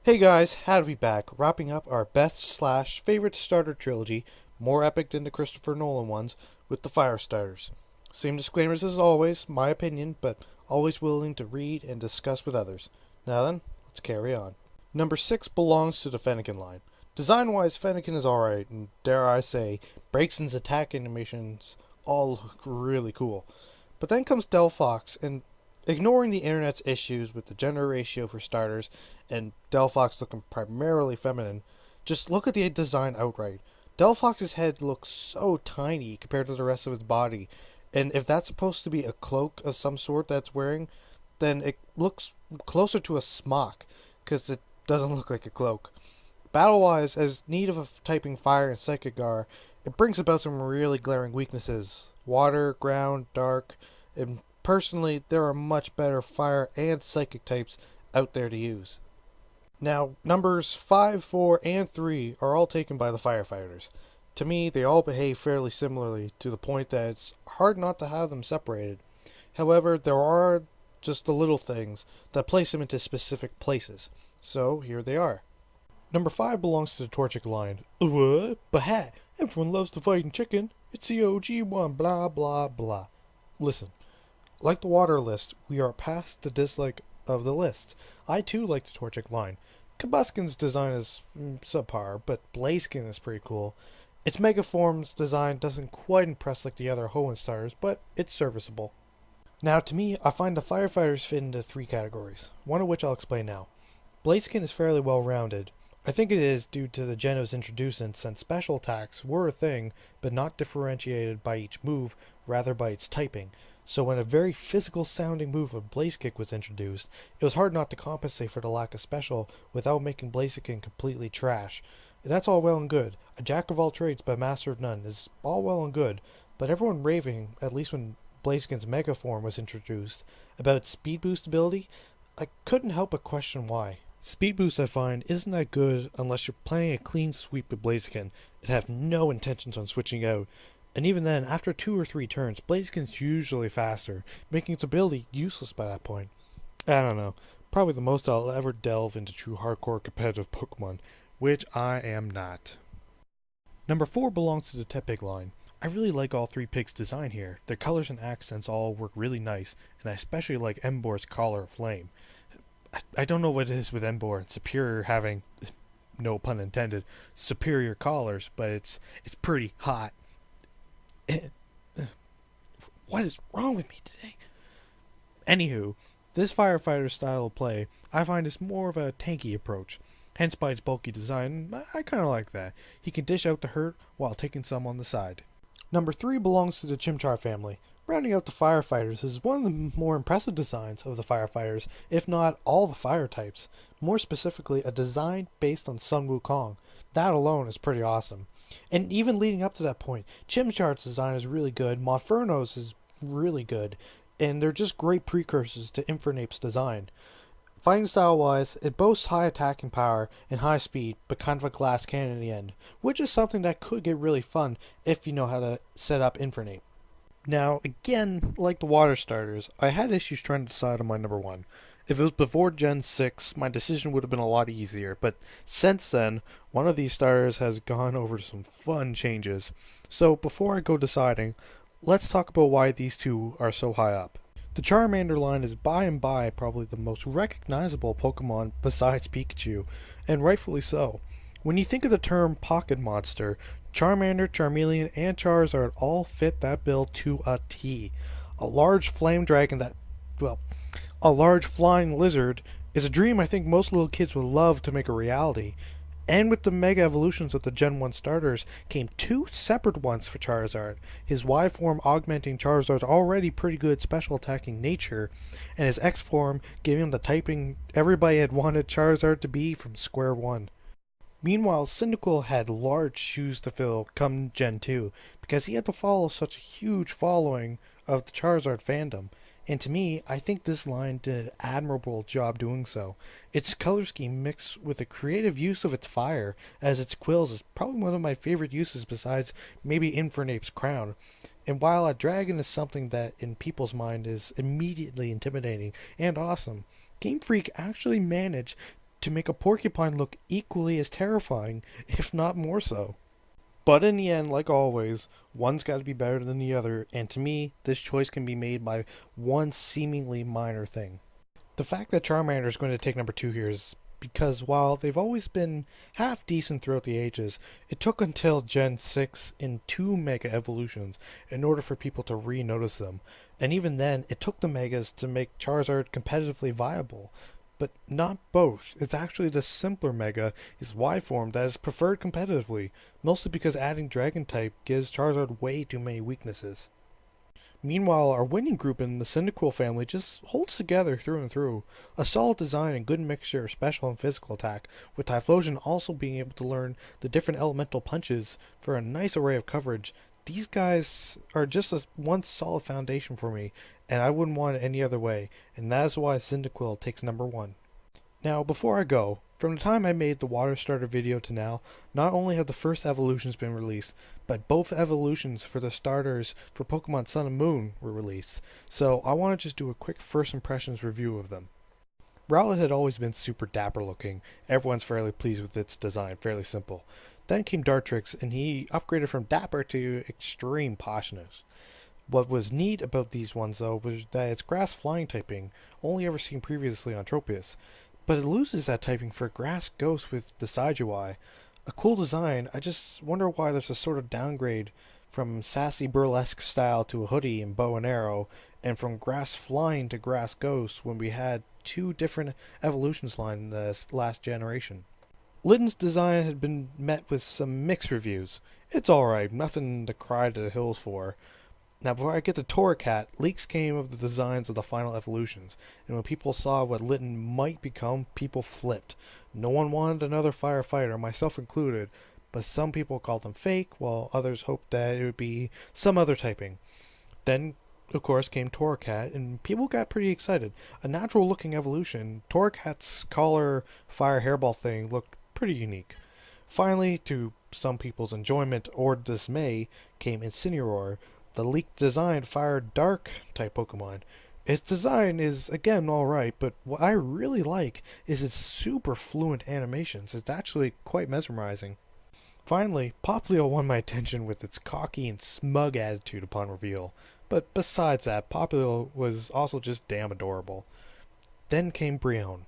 Hey guys, had to be back, wrapping up our best slash favorite starter trilogy, more epic than the Christopher Nolan ones, with the fire starters. Same disclaimers as always, my opinion, but always willing to read and discuss with others. Now then, let's carry on. Number 6 belongs to the Fennekin line. Design wise, Fennekin is alright, and dare I say, Braixen's attack animations all look really cool. But then comes Delphox, and ignoring the internet's issues with the gender ratio for starters and Delphox looking primarily feminine, just look at the design outright. Delphox's head looks so tiny compared to the rest of its body, and if that's supposed to be a cloak of some sort that's wearing, then it looks closer to a smock, because it doesn't look like a cloak. Battle-wise, as need of typing fire and psychic are, it brings about some really glaring weaknesses. Water, ground, dark, and personally, there are much better fire and psychic types out there to use. Now, numbers 5, 4, and 3 are all taken by the firefighters. To me, they all behave fairly similarly to the point that it's hard not to have them separated. However, there are just the little things that place them into specific places. So, here they are. Number 5 belongs to the Torchic line. What? Bah! Everyone loves the fighting chicken. It's the OG one, blah blah blah. Listen. Like the water list, we are past the dislike of the list. I too like the Torchic line. Combusken's design is subpar, but Blaziken is pretty cool. Its Megaform's design doesn't quite impress like the other Hoenn starters, but it's serviceable. Now to me, I find the firefighters fit into 3 categories, one of which I'll explain now. Blaziken is fairly well rounded. I think it is due to the gen it was introduced in, since special attacks were a thing, but not differentiated by each move, rather by its typing. So when a very physical sounding move of Blaze Kick was introduced, it was hard not to compensate for the lack of special without making Blaziken completely trash. And that's all well and good. A jack of all trades but master of none is all well and good, but everyone raving, at least when Blaziken's Mega Form was introduced, about its speed boost ability, I couldn't help but question why. Speed boost, I find, isn't that good unless you're planning a clean sweep with Blaziken and have no intentions on switching out. And even then, after 2 or 3 turns, Blaziken's usually faster, making its ability useless by that point. I don't know, probably the most I'll ever delve into true hardcore competitive Pokemon, which I am not. Number 4 belongs to the Tepig line. I really like all 3 pigs' design here. Their colors and accents all work really nice, and I especially like Emboar'd's Collar of Flame. I don't know what it is with Emboar'd and Superior having, no pun intended, superior collars, but it's pretty hot. What is wrong with me today? Anywho, this firefighter style of play I find is more of a tanky approach. Hence by its bulky design, I kinda like that. He can dish out the hurt while taking some on the side. Number 3 belongs to the Chimchar family. Rounding out the firefighters is one of the more impressive designs of the firefighters, if not all the fire types. More specifically, a design based on Sun Wukong. That alone is pretty awesome. And even leading up to that point, Chimchar's design is really good, Monferno's is really good, and they're just great precursors to Infernape's design. Fighting style wise, it boasts high attacking power and high speed, but kind of a glass cannon in the end, which is something that could get really fun if you know how to set up Infernape. Now, again, like the water starters, I had issues trying to decide on my number 1. If it was before Gen 6, my decision would have been a lot easier, but since then, one of these starters has gone over some fun changes. So before I go deciding, let's talk about why these 2 are so high up. The Charmander line is by and by probably the most recognizable Pokemon besides Pikachu, and rightfully so. When you think of the term pocket monster, Charmander, Charmeleon, and Charizard all fit that bill to a T. A large flame dragon that, well, a large flying lizard is a dream I think most little kids would love to make a reality. And with the mega evolutions of the Gen 1 starters came 2 separate ones for Charizard. His Y form augmenting Charizard's already pretty good special attacking nature, and his X form giving him the typing everybody had wanted Charizard to be from square one. Meanwhile, Cyndaquil had large shoes to fill come Gen 2, because he had to follow such a huge following of the Charizard fandom. And to me, I think this line did an admirable job doing so. Its color scheme mixed with a creative use of its fire, as its quills is probably one of my favorite uses besides maybe Infernape's crown. And while a dragon is something that in people's mind is immediately intimidating and awesome, Game Freak actually managed to make a porcupine look equally as terrifying, if not more so. But in the end, like always, one's got to be better than the other, and to me, this choice can be made by one seemingly minor thing. The fact that Charmander is going to take number 2 here is because while they've always been half decent throughout the ages, it took until Gen 6 in 2 Mega Evolutions in order for people to re-notice them. And even then, it took the Megas to make Charizard competitively viable. But not both. It's actually the simpler Mega is Y-form that is preferred competitively, mostly because adding Dragon type gives Charizard way too many weaknesses. Meanwhile, our winning group in the Cyndaquil family just holds together through and through. A solid design and good mixture of special and physical attack, with Typhlosion also being able to learn the different elemental punches for a nice array of coverage. These guys are just one solid foundation for me, and I wouldn't want it any other way, and that is why Cyndaquil takes number 1. Now, before I go, from the time I made the water starter video to now, not only have the first evolutions been released, but both evolutions for the starters for Pokemon Sun and Moon were released, so I want to just do a quick first impressions review of them. Rowlet had always been super dapper looking, everyone's fairly pleased with its design, fairly simple. Then came Dartrix, and he upgraded from dapper to extreme poshness. What was neat about these ones though was that its grass flying typing, only ever seen previously on Tropius, but it loses that typing for Grass Ghost with Decidueye. A cool design, I just wonder why there's a sort of downgrade from sassy burlesque style to a hoodie and bow and arrow, and from Grass Flying to Grass Ghost when we had 2 different evolutions line in this last generation. Litten's design had been met with some mixed reviews. It's alright, nothing to cry to the hills for. Now, before I get to Torracat, leaks came of the designs of the final evolutions, and when people saw what Litten might become, people flipped. No one wanted another firefighter, myself included, but some people called them fake, while others hoped that it would be some other typing. Then, of course, came Torracat, and people got pretty excited. A natural-looking evolution, Torracat's collar fire hairball thing looked pretty unique. Finally, to some people's enjoyment or dismay, came Incineroar, the leaked design fire dark type Pokemon. Its design is again alright, but what I really like is its super fluent animations. It's actually quite mesmerizing. Finally, Popplio won my attention with its cocky and smug attitude upon reveal, but besides that, Popplio was also just damn adorable. Then came Braixen.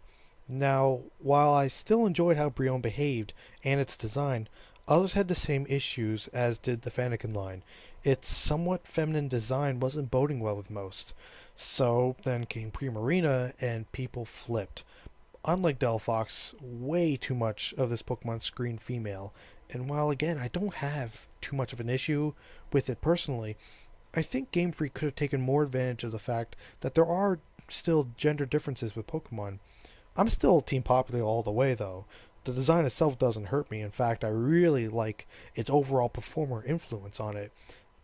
Now, while I still enjoyed how Braixen behaved and its design, others had the same issues as did the Fennekin line. Its somewhat feminine design wasn't boding well with most. So then came Primarina and people flipped. Unlike Delphox, way too much of this Pokemon screened female, and while again I don't have too much of an issue with it personally, I think Game Freak could have taken more advantage of the fact that there are still gender differences with Pokemon. I'm still Team Popplio all the way though. The design itself doesn't hurt me. In fact, I really like its overall performer influence on it.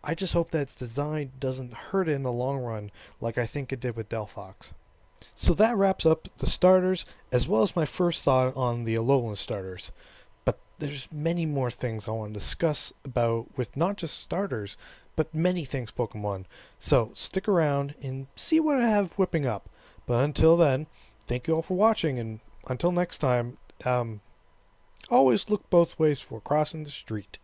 I just hope that its design doesn't hurt it in the long run like I think it did with Delphox. So that wraps up the starters, as well as my first thought on the Alolan starters. But there's many more things I want to discuss about with not just starters, but many things Pokemon. So stick around and see what I have whipping up. But until then, thank you all for watching, and until next time, always look both ways before crossing the street.